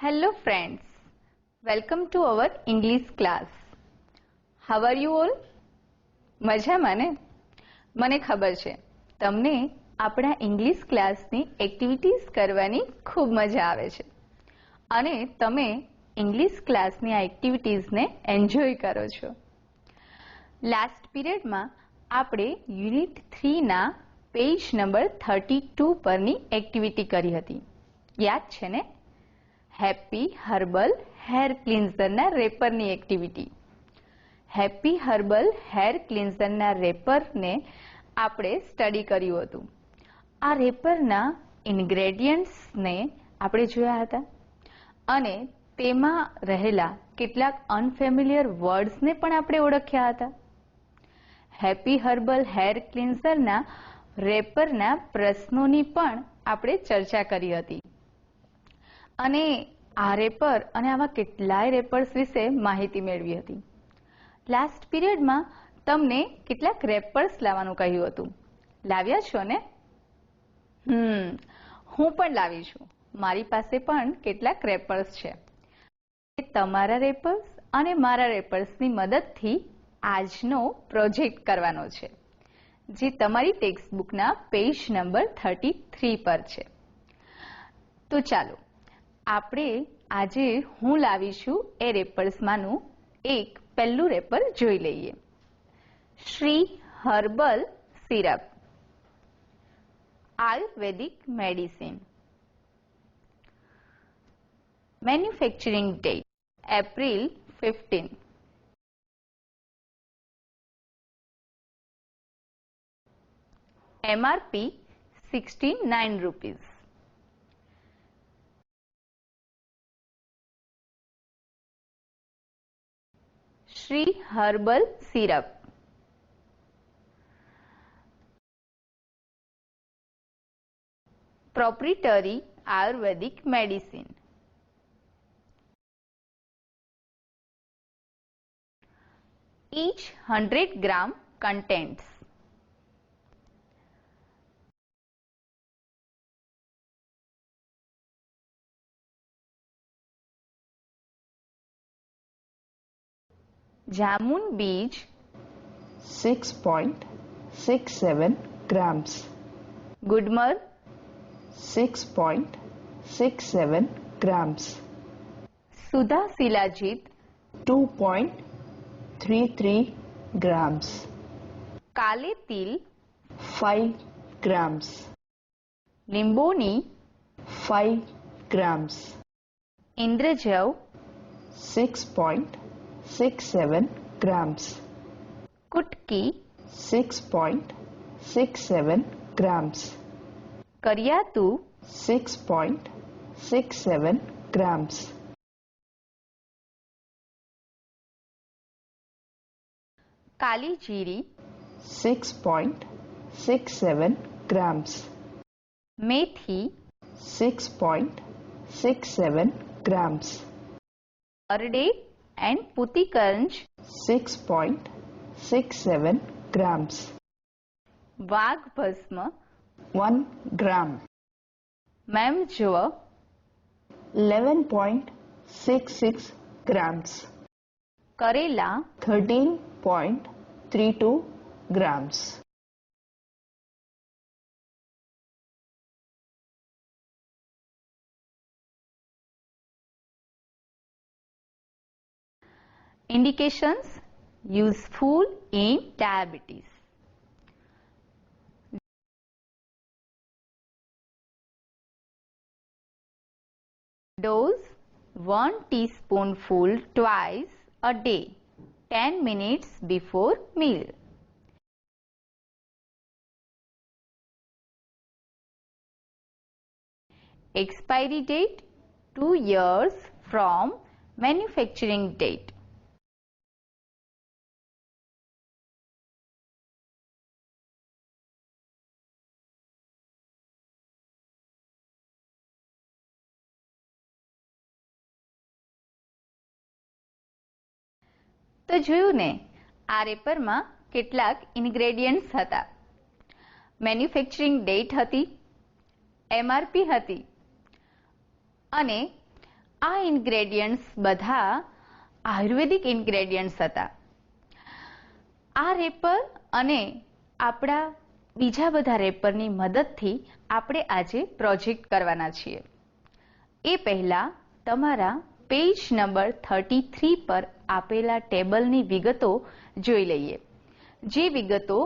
Hello friends, welcome to our English class. How are you all? મજામાં ને? મને ખબર છે તમને આપણા ઇંગ્લિશ ક્લાસની એક્ટિવિટીઝ કરવાની ખૂબ મજા આવે છે અને તમે ઇંગ્લિશ ક્લાસની આ એક્ટિવિટીઝને એન્જોય કરો છો. લાસ્ટ પીરિયડમાં આપણે યુનિટ 3ના પેજ નંબર 32 પરની એક્ટિવિટી કરી હતી. યાદ છે ને? હેપી હર્બલ હેર ક્લિન્ઝરના રેપરની એક્ટિવિટી. હેપી હર્બલ હેર ક્લિન્ઝરના રેપરને આપણે સ્ટડી કર્યું હતું. આ રેપરના ઇન્ગ્રેડિયન્ટ્સને આપણે જોયા હતા અને તેમાં રહેલા કેટલાક અનફેમિલિયર વર્ડ્સને પણ આપણે ઓળખ્યા હતા. હેપી હર્બલ હેર ક્લિન્ઝરના રેપરના પ્રશ્નોની પણ આપણે ચર્ચા કરી હતી અને આ રેપર અને આવા કેટલાય રેપર્સ વિશે માહિતી મેળવી હતી. લાસ્ટ પીરિયડમાં તમને કેટલાક રેપર્સ લાવવાનું કહ્યું હતું. લાવ્યા છો ને? હું પણ લાવી છું. મારી પાસે પણ કેટલાક રેપર્સ છે. તમારા રેપર્સ અને મારા રેપર્સની મદદથી આજનો પ્રોજેક્ટ કરવાનો છે જે તમારી ટેક્સ્ટબુકના પેજ નંબર 33 પર છે. તો ચાલો આપણે આજે હું લાવી છું એ રેપર્સમાંનું એક પહેલું રેપર જોઈ લઈએ. Shri herbal syrup, Ayurvedic medicine. Manufacturing date April 15. MRP 69 rupees. Shri Herbal Syrup. Proprietary Ayurvedic Medicine. Each 100 gram contains जामुन बीज 6.67 grams, गुड़मर 6.67 grams, सुधा शिलाजीत 2.33 grams, काले तिल 5 grams, लिंबोनी 5 grams, इंद्रजव 6.67 grams, कुटकी 6.67 grams, करियातू 6.67 grams, काली जीरी 6.67 grams, मेथी 6.67 grams, अरडे एंड पुतिकंज 6.67 grams, वाघ भस्म 1 gram, मैम जव 11.66 grams, करेला 13.32 grams, Indications useful in diabetes. Dose 1 teaspoonful twice a day, 10 minutes before meal. Expiry date 2 years from manufacturing date. તો જોયું ને, આ રેપરમાં કેટલાક ઇન્ગ્રેડિયન્ટ્સ હતા. મેન્યુફેક્ચરિંગ ડેટ હતી, MRP હતી અને આ ઇન્ગ્રેડિયન્ટ્સ બધા આયુર્વેદિક ઇન્ગ્રેડિયન્ટ્સ હતા. આ રેપર અને આપણા બીજા બધા રેપરની મદદથી આપણે આજે પ્રોજેક્ટ કરવાના છીએ. એ પહેલા તમારા પેજ નંબર 33 પર આપેલા ટેબલની વિગતો જોઈ લઈએ, જે વિગતો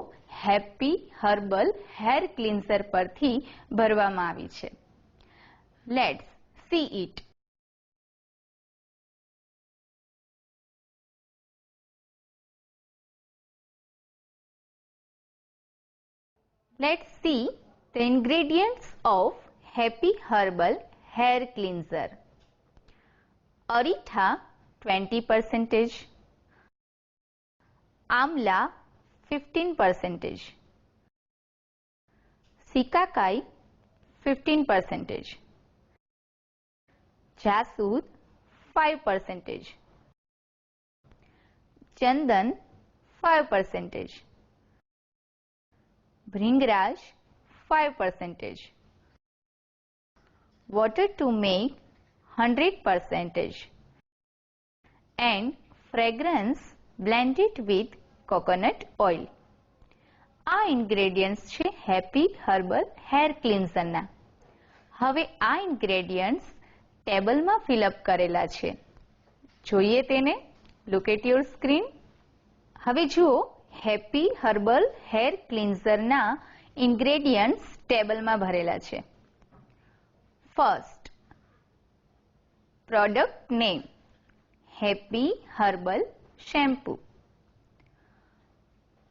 હેપી હર્બલ હેર ક્લિન્ઝર પરથી ભરવામાં આવી છે. Let's see it. Let's see the ingredients of Happy Herbal Hair Cleanser. Aritha 20%, Amla 15%, Sikakai 15%, Jasud 5%, Chandan 5%, Bhringraj 5%, water to make 100%, and fragrance blended with coconut oil. આ ingredients છે Happy herbal hair ક્લિન્ઝરના. હવે આ ingredients ટેબલમાં fill up કરેલા છે. જોઈએ તેને. Look at your screen. હવે જુઓ હેપી હર્બલ હેર ક્લિન્ઝરના ઇન્ગ્રેડિયન્ટ્સ ટેબલમાં ભરેલા છે. First, product name Happy Herbal shampoo.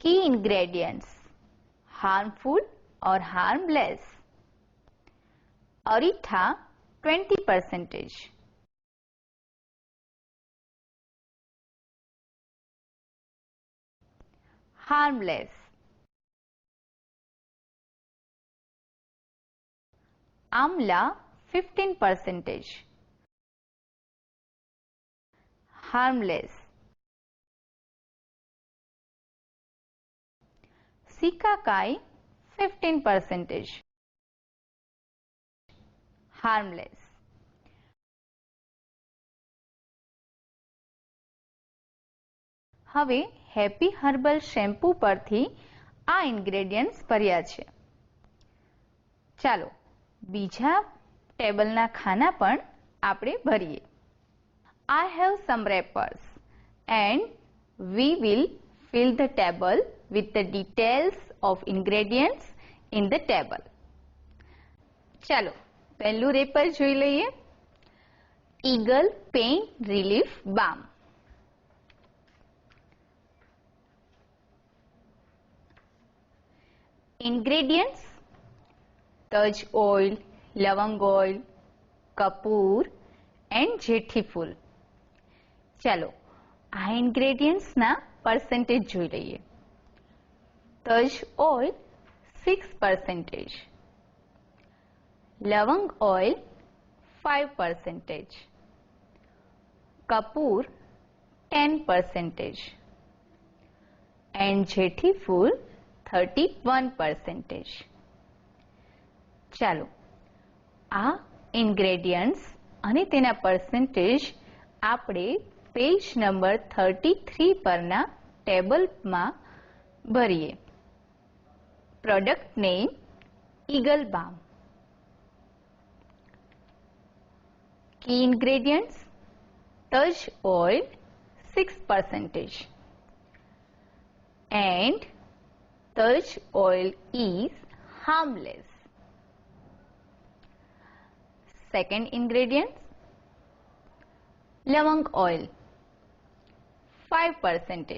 Key ingredients harmful or harmless. Aritha 20%, harmless. Amla 15%, harmless. Sikakai 15%, harmless. હવે હેપી હર્બલ શેમ્પુ પરથી આ ઇન્ગ્રેડિયન્ટ્સ ભર્યા છે. ચાલો બીજા ટેબલના ખાના પણ આપણે ભરીએ. I have some wrappers and we will fill the table with the details of ingredients in the table. ચાલો પહેલું રેપર જોઈ લઈએ. Eagle Pain Relief Balm. Ingredients: તજ ઓઇલ, લવંગ ઓઇલ, કપૂર એન્ડ જેઠી ફૂલ. ચાલો આ ઇન્ગ્રેડિયન્ટ્સના પર્સન્ટેજ જોઈ લઈએ. તજ ઓઇલ 6%, લવંગ ઓઇલ 5%, કપૂર 10% એન્ડ જેઠી ફૂલ 31%. ચાલો આ ઇન્ગ્રેડિયન્ટ્સ અને તેના પર્સન્ટેજ આપણે પેજ નંબર 33 પરના ટેબલમાં ભરીએ. પ્રોડક્ટ નેમ ઈગલ બામ. કી ઇન્ગ્રેડિયન્ટ્સ તજ oil 6% and Taj oil is harmless. Second ingredients: lavang oil 5%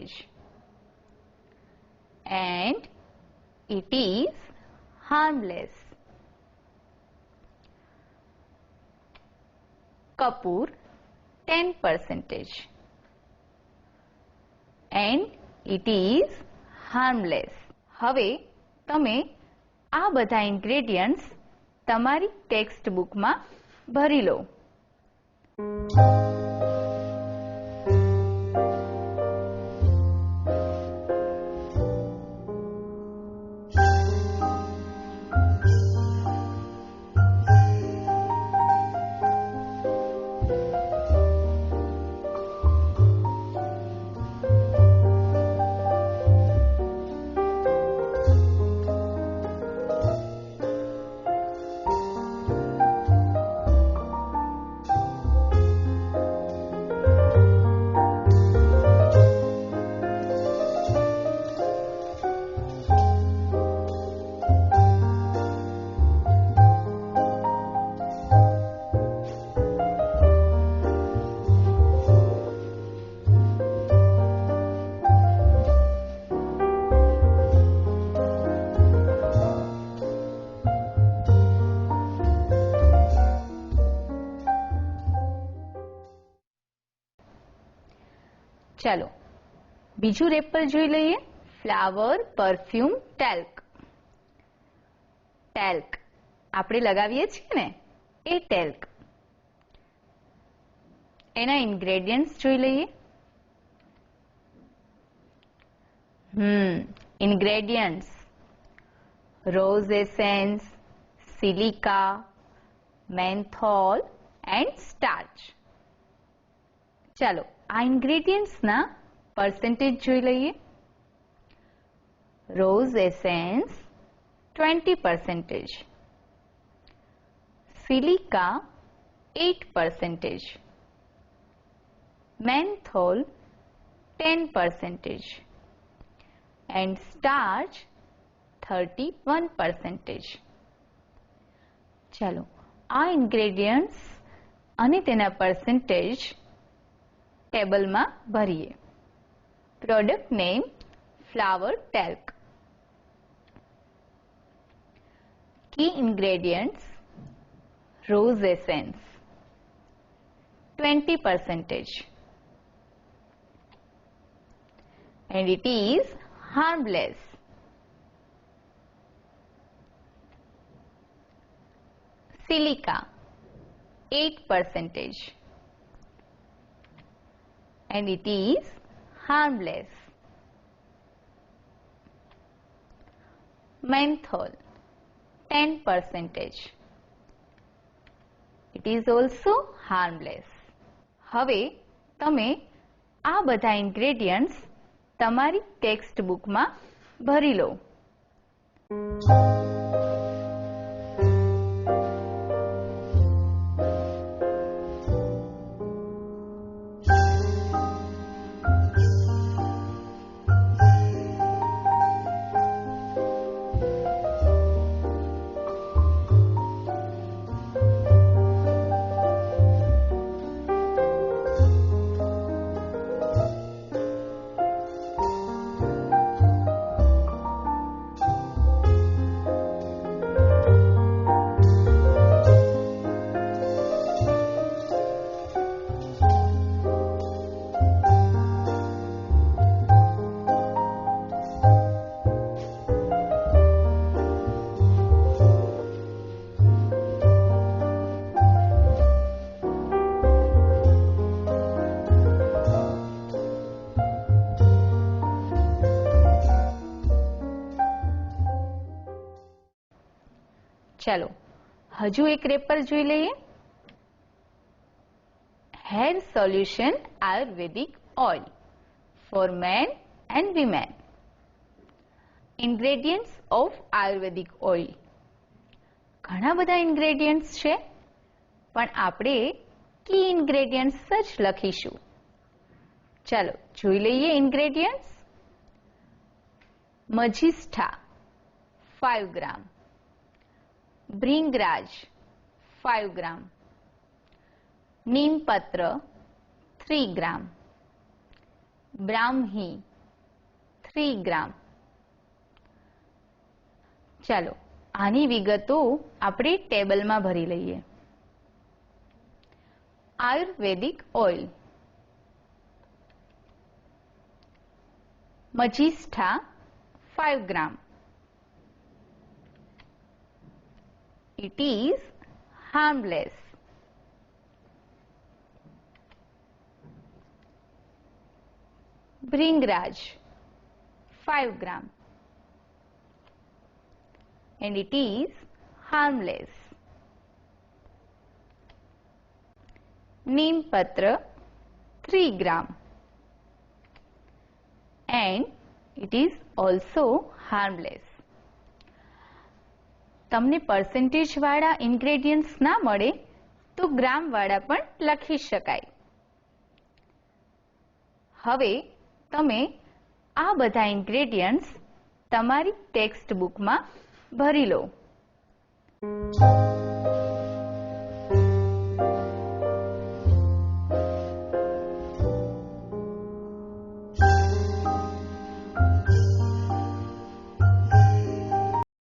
and it is harmless. Kapoor 10% and it is harmless. હવે તમે આ બધા ઇન્ગ્રેડિયન્ટ્સ તમારી ટેક્સ્ટ બુકમાં ભરી લો. ચાલો બીજું રેપર જોઈ લઈએ. Flower perfume ટેલ્ક. ટેલ્ક આપણે લગાવીએ છીએ ને એ ટેલ્ક. એના ઇન્ગ્રેડિયન્ટ્સ જોઈ લઈએ. Ingredients: rose essence, silica, menthol and starch. ચાલો આ ઇન્ગ્રેડિયન્ટ્સના પર્સેન્ટેજ જોઈ લઈએ. Rose essence 20%, silica 8%, menthol 10% and starch 31%. ચાલો આ ઇન્ગ્રેડિયન્ટ્સ અને તેના પર્સેન્ટેજ ટેબલમાં ભરીએ. Product name flower talc. Key ingredients: rose essence 20% and it is harmless. Silica 8% and it is harmless. Menthol 10%. It is also harmless. હવે તમે આ બધા ઇન્ગ્રેડિયન્ટ્સ તમારી ટેક્સ્ટ બુકમાં ભરી લો. ચાલો હજુ એક રેપર જોઈ લઈએ. Hair solution Ayurvedic oil for men and women. Ingredients of Ayurvedic oil. ઘણા બધા ઇન્ગ્રેડિયન્ટ્સ છે પણ આપણે કી ઇન્ગ્રેડિયન્ટ્સ જ લખીશું. ચાલો જોઈ લઈએ ઇન્ગ્રેડિયન્ટ્સ. મજીષ્ઠા 5 ગ્રામ, ભૃંગરાજ 5 ગ્રામ, નીમપત્ર 3 ગ્રામ, બ્રાહ્મી 3 ગ્રામ. ચાલો આની વિગતો આપણે ટેબલમાં ભરી લઈએ. આયુર્વેદિક ઓઇલ. મજીષ્ઠા 5 gram. It is harmless. Bhringraj 5 gram and it is harmless. Neempatra 3 gram and it is also harmless. તમને પર્સેન્ટેજ વાળા ઇન્ગ્રેડિયન્ટ્સ ના મળે તો ગ્રામ વાળા પણ લખી શકાય. હવે તમે આ બધા ઇન્ગ્રેડિયન્ટ્સ તમારી ટેક્સ્ટ બુકમાં ભરી લો.